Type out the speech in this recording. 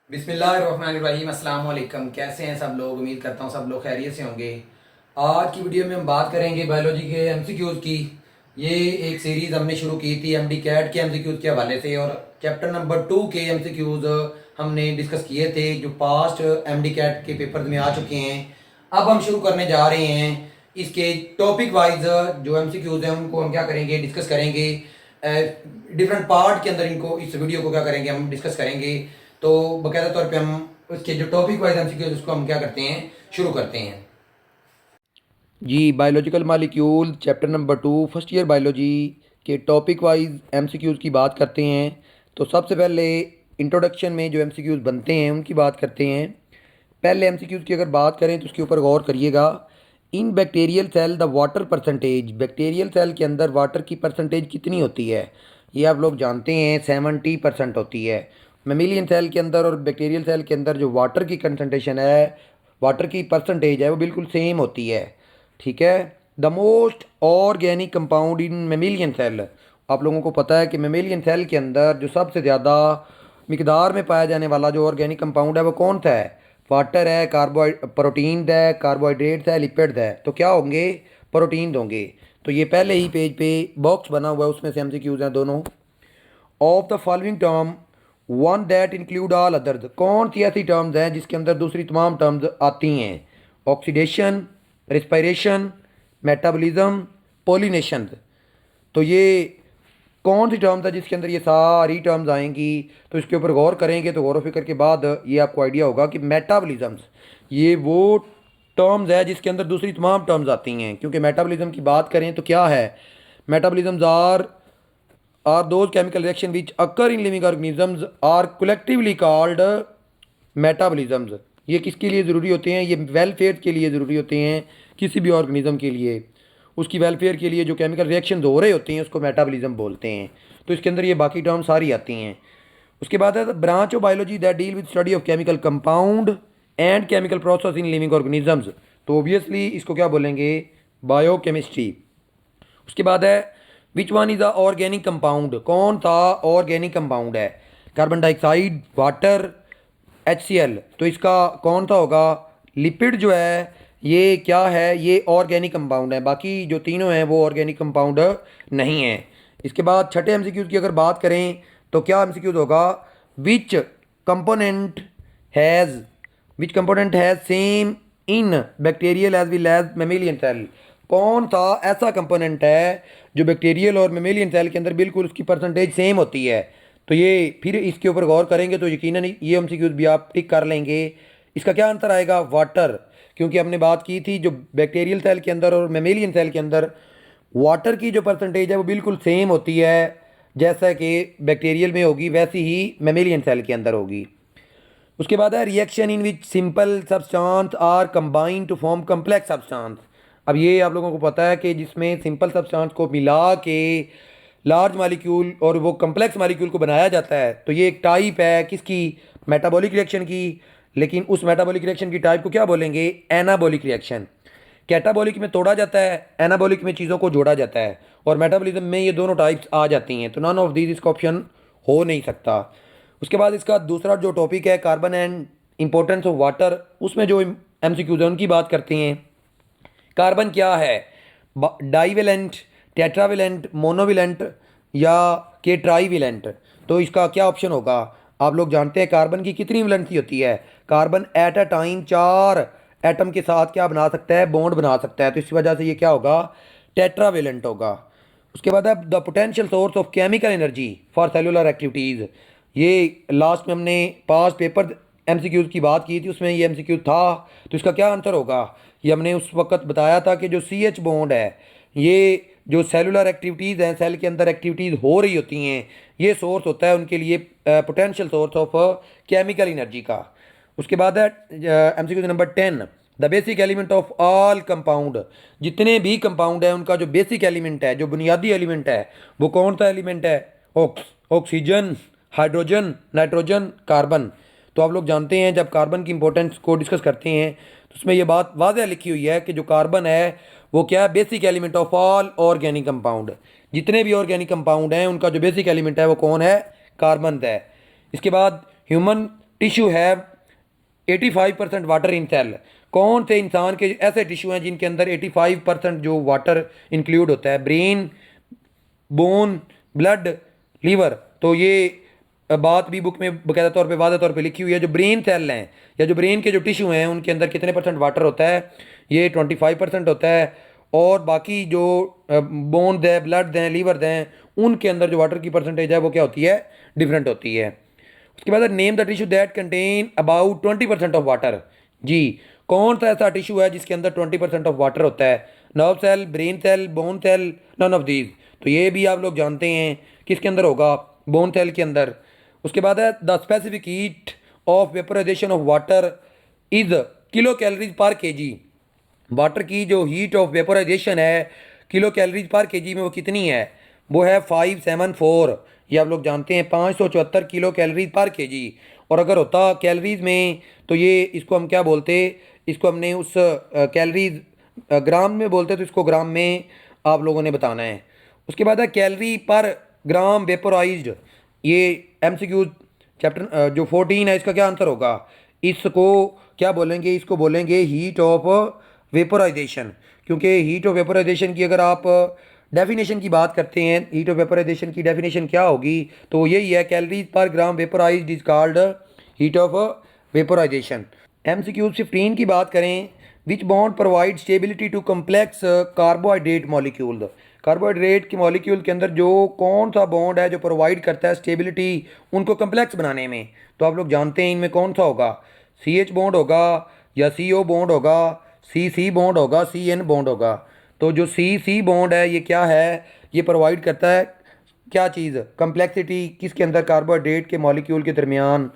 बिस्मिल्लाहिर्रहमानिर्रहीम अस्सलाम वालेकुम। कैसे हैं सब लोग? उम्मीद करता हूँ सब लोग खैरियत से होंगे। आज की वीडियो में हम बात करेंगे बायोलॉजी के एमसीक्यूज़ की। ये एक सीरीज़ हमने शुरू की थी एमडी कैट के एमसीक्यूज़ के हवाले से, और चैप्टर नंबर 2 के एमसीक्यूज़ हमने डिस्कस किए थे जो पास्ट एमडी कैट के पेपर में आ चुके हैं। अब हम शुरू करने जा रहे हैं इसके टॉपिक वाइज जो एमसीक्यूज़ हैं उनको हम क्या करेंगे, डिस्कस करेंगे। डिफरेंट पार्ट के अंदर इनको, इस वीडियो को क्या करेंगे, हम डिस्कस करेंगे। तो बाकायदा तौर पे हम उसके जो टॉपिक वाइज एमसीक्यूज उसको हम क्या करते हैं, शुरू करते हैं। जी, biological molecule chapter number 2 first year biology के टॉपिक वाइज एमसीक्यूज की बात करते हैं। तो सबसे पहले इंट्रोडक्शन में जो एमसीक्यूज बनते हैं उनकी बात करते हैं। पहले एमसीक्यूज की अगर बात करें तो उसके ऊपर गौर करिएगा। In bacterial cell the water percentage, bacterial cell के अंदर वाटर की परसेंटेज कितनी होती है? ये आप लोग जानते हैं 70% होती है। मेमिलियन सेल के अंदर और बैक्टीरियल सेल के अंदर जो वाटर की कंसनट्रेशन है, वाटर की परसेंटेज है, वो बिल्कुल सेम होती है। ठीक है। The most organic compound in mammalian cell, आप लोगों को पता है कि मेमिलियन सेल के अंदर जो सबसे ज़्यादा मिकदार में पाया जाने वाला जो ऑर्गेनिक कंपाउंड है वो कौन सा है? वाटर है, प्रोटीन है, कार्बोहाइड्रेट्स है, लिपिड्स है। तो क्या होंगे? प्रोटीन होंगे। तो ये पहले ही पेज पे बॉक्स बना हुआ है, उसमें से एमसीक्यूज हैं दोनों। Of the following term one that include all others, कौन सी ऐसी टर्म्स हैं जिसके अंदर दूसरी तमाम टर्म्स आती हैं? Oxidation, respiration, metabolism, pollination. तो ये कौन सी टर्म्स है जिसके अंदर ये सारी टर्म्स आएंगी? तो इसके ऊपर गौर करेंगे तो गौर व फिक्र के बाद ये आपको आइडिया होगा कि मेटाबॉलिज्म्स ये वो टर्म्स है जिसके अंदर दूसरी तमाम टर्म्स आती हैं। क्योंकि मेटाबॉलिज्म की बात करें तो क्या है? Metabolisms are those chemical reaction which occur in living organisms are collectively called metabolisms. ये किसके लिए ज़रूरी होते हैं? ये वेलफेयर के लिए ज़रूरी होते हैं, किसी भी ऑर्गेनिज्म के लिए। उसकी वेलफेयर के लिए जो केमिकल रिएक्शन हो रहे होते हैं उसको मेटाबॉलिज्म बोलते हैं। तो इसके अंदर ये बाकी टर्म सारी आती हैं। उसके बाद है branch of biology that deal with study of chemical compound and chemical process in living organisms. तो ऑब्वियसली इसको क्या बोलेंगे? बायोकेमिस्ट्री। उसके बाद है which one is a organic compound, कौन सा ऑर्गेनिक कंपाउंड है? Carbon dioxide, water, HCl। तो इसका कौन सा होगा? लिपिड जो है ये क्या है? ये ऑर्गेनिक कंपाउंड है। बाकी जो तीनों हैं वो ऑर्गेनिक कंपाउंड नहीं है। इसके बाद छठे एमसीक्यूज की अगर बात करें तो क्या एमसीक्यूज होगा? Which component has, which component has same in bacterial as well as mammalian cell. कौन सा ऐसा कंपोनेंट है जो बैक्टीरियल और मेमिलियन सेल के अंदर बिल्कुल उसकी परसेंटेज सेम होती है? तो ये फिर इसके ऊपर गौर करेंगे तो यकीनन ये एमसीक्यूज भी आप टिक कर लेंगे। इसका क्या आंसर आएगा? वाटर। क्योंकि हमने बात की थी जो बैक्टीरियल सेल के अंदर और मेमेलियन सेल के अंदर वाटर की जो परसेंटेज है वो बिल्कुल सेम होती है, जैसा कि बैक्टीरियल में होगी वैसी ही मेमेलियन सेल के अंदर होगी। उसके बाद है reaction in which simple substance are combined to form complex substance. अब ये आप लोगों को पता है कि जिसमें सिंपल सब्सटेंस को मिला के लार्ज मालिक्यूल और वो कम्प्लेक्स मालिक्यूल को बनाया जाता है। तो ये एक टाइप है किसकी? मेटाबॉलिक रिएक्शन की। लेकिन उस मेटाबॉलिक रिएक्शन की टाइप को क्या बोलेंगे? Anabolic reaction. कैटाबॉलिक में तोड़ा जाता है, एनाबॉलिक में चीज़ों को जोड़ा जाता है, और मेटाबॉलिज्म में ये दोनों टाइप्स आ जाती हैं। तो नन ऑफ दीज इसका ऑप्शन हो नहीं सकता। उसके बाद इसका दूसरा जो टॉपिक है carbon and importance of water, उसमें जो एमसीक्यूज है उनकी बात करते हैं। कार्बन क्या है? डाईवेलेंट, टेट्रावेलेंट, मोनोवेलेंट या के ट्राईवेलेंट? तो इसका क्या ऑप्शन होगा? आप लोग जानते हैं कार्बन की कितनी वैलेंसी होती है? Carbon at a time 4 atom के साथ क्या बना सकता है? बॉन्ड बना सकता है। तो इस वजह से ये क्या होगा? टेट्रावेलेंट होगा। उसके बाद है the potential source of chemical energy for cellular activities. ये लास्ट में हमने पास पेपर एमसीक्यूज की बात की थी, उसमें ये एमसीक्यू था। तो इसका क्या आंसर होगा? ये हमने उस वक्त बताया था कि जो CH बॉन्ड है, ये जो सेलुलर एक्टिविटीज़ हैं, सेल के अंदर एक्टिविटीज़ हो रही होती हैं, ये सोर्स होता है उनके लिए potential source of chemical energy का। उसके बाद है MCQ number 10, the basic element of all compound. जितने भी कंपाउंड है उनका जो बेसिक एलिमेंट है, जो बुनियादी एलिमेंट है, वो कौन सा एलिमेंट है? Oxygen, hydrogen, nitrogen, carbon. तो आप लोग जानते हैं जब कार्बन की इंपॉर्टेंस को डिस्कस करते हैं तो उसमें ये बात वाज़ह लिखी हुई है कि जो कार्बन है वो क्या है? Basic element of all organic compound. जितने भी ऑर्गेनिक कंपाउंड हैं उनका जो बेसिक एलिमेंट है वो कौन है? कार्बन है। इसके बाद human tissue have 85% water in cell. कौन से इंसान के ऐसे टिश्यू हैं जिनके अंदर 85% जो वाटर इंक्लूड होता है? Brain, bone, blood, liver. तो ये बात भी बुक में बकायदा तौर पे वाज़ेह तौर पे लिखी हुई है। जो ब्रेन सेल हैं या जो ब्रेन के जो टिश्यू हैं उनके अंदर कितने परसेंट वाटर होता है? ये 25% होता है। और बाकी जो बोन्स है, ब्लड हैं, लीवर हैं, उनके अंदर जो वाटर की परसेंटेज है वो क्या होती है? डिफरेंट होती है। उसके बाद name the tissue that contain about 20% of water. जी, कौन सा ऐसा टिश्यू है जिसके अंदर 20% ऑफ वाटर होता है? Nerve cell, brain cell, bone cell, none of these. तो ये भी आप लोग जानते हैं किसके अंदर होगा? बोन सेल के अंदर। उसके बाद है the specific heat of vaporization of water is kilo calories per KG. Water की जो हीट ऑफ वेपराइजेशन है किलो कैलोरीज पर केजी में वो कितनी है? वो है 574। ये आप लोग जानते हैं 574 किलो कैलोरीज पर केजी। और अगर होता कैलोरीज में तो ये इसको हम क्या बोलते? इसको हमने उस कैलोरीज ग्राम में बोलते, तो इसको ग्राम में आप लोगों ने बताना है। उसके बाद है कैलोरी पर ग्राम वेपोराइज्ड। ये एमसीक्यू चैप्टर जो 14 है इसका क्या आंसर होगा? इसको क्या बोलेंगे? इसको बोलेंगे हीट ऑफ वेपोराइजेशन। क्योंकि हीट ऑफ वेपोराइजेशन की अगर आप डेफिनेशन की बात करते हैं, हीट ऑफ वेपोराइजेशन की डेफिनेशन क्या होगी? तो यही है, calories per gram vaporized is called heat of vaporization. MCQ 15 की बात करें, which bond provide stability to complex carbohydrate molecule. Carbohydrate के मॉलिक्यूल के अंदर जो कौन सा बॉन्ड है जो प्रोवाइड करता है स्टेबिलिटी उनको कम्प्लेक्स बनाने में? तो आप लोग जानते हैं इनमें कौन सा होगा? CH बॉन्ड होगा या CO बॉन्ड होगा, CC बॉन्ड होगा, CN बॉन्ड होगा। तो जो CC बॉन्ड है ये क्या है? ये प्रोवाइड करता है क्या चीज़? कम्प्लेक्सिटी किसके अंदर? कार्बोहाइड्रेट के मॉलिक्यूल के दरमियान